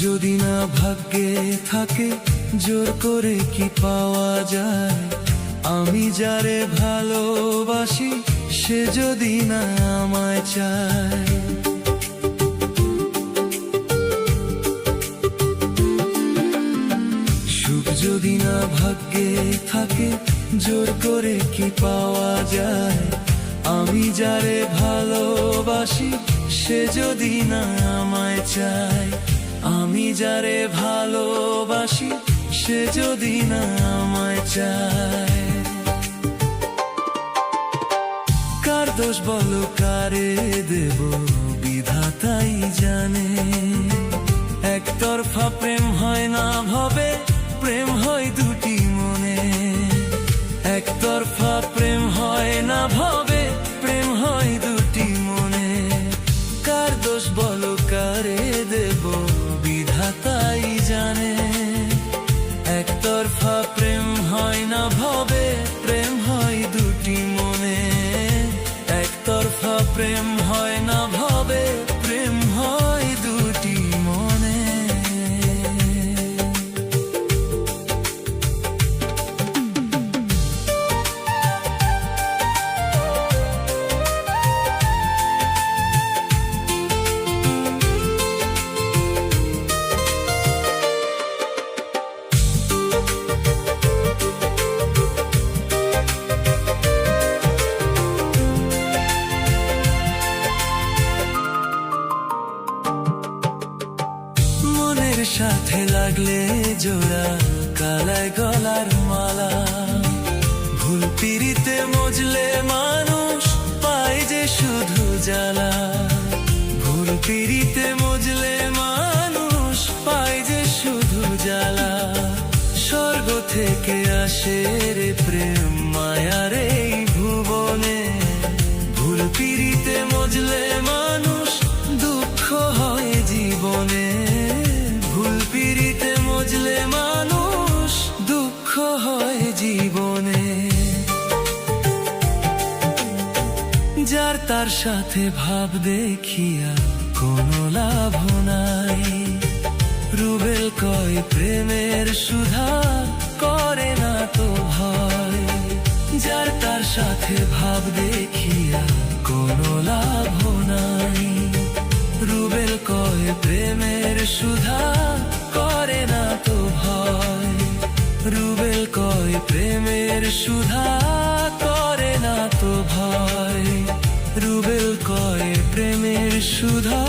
যদি না ভাগ্যে থাকে জোর করে কি পাওয়া যায়, আমি যারে ভালোবাসি সে যদি না আমায় চায়। সুখ যদি না ভাগ্যে থাকে জোর করে কি পাওয়া যায়, আমি যারে ভালোবাসি সে যদি না আমায় চায়। আমি যারে ভালোবাসি সে যদি না আমায় চায়। কার দোষ বলো কারে দেব বিধাতাই জানে। একতরফা প্রেম হয় না ভবে, প্রেম হয় দুটি মনে। একতরফা প্রেম হয় না ভবে, প্রেম হয় দুটি মনে। কার দোষ বলো কারে দেব বিধাতাই জানে। একতরফা প্রেম হয় না ভবে, প্রেম হয় দুটি মনে। একতরফা প্রেম হয় না ভবে, প্রেম হয় দুটি মনে। সাথে লাগলে জোড়া কালায় গলার মালা। ভুল পিরিতে মজলে মানুষ পায় যে শুধু জ্বালা। ভুল পিরিতে মজলে মানুষ পায় যে শুধু জ্বালা। স্বর্গ থেকে আসে রে প্রেম মায়ার এই ভুবনে। ভুল পিরিতে মজলে মানুষ দুঃখ হয় জীবনে। ভুল পিরিতে মজলে মানুষ দুঃখ হয় জীবনে। যার তার সাথে ভাব দেখিয়া কোনো লাভ নাই। রুবেল কয় প্রেমের সুধা করে না তো ভয়। যার তার সাথে ভাব দেখিয়া কোনো লাভ নাই। রুবেল কয় প্রেমের সুধা করে না তো ভয়। রুবেল কয় প্রেমের সুধা করে না তো ভয়। রুবেল কয় প্রেমের সুধা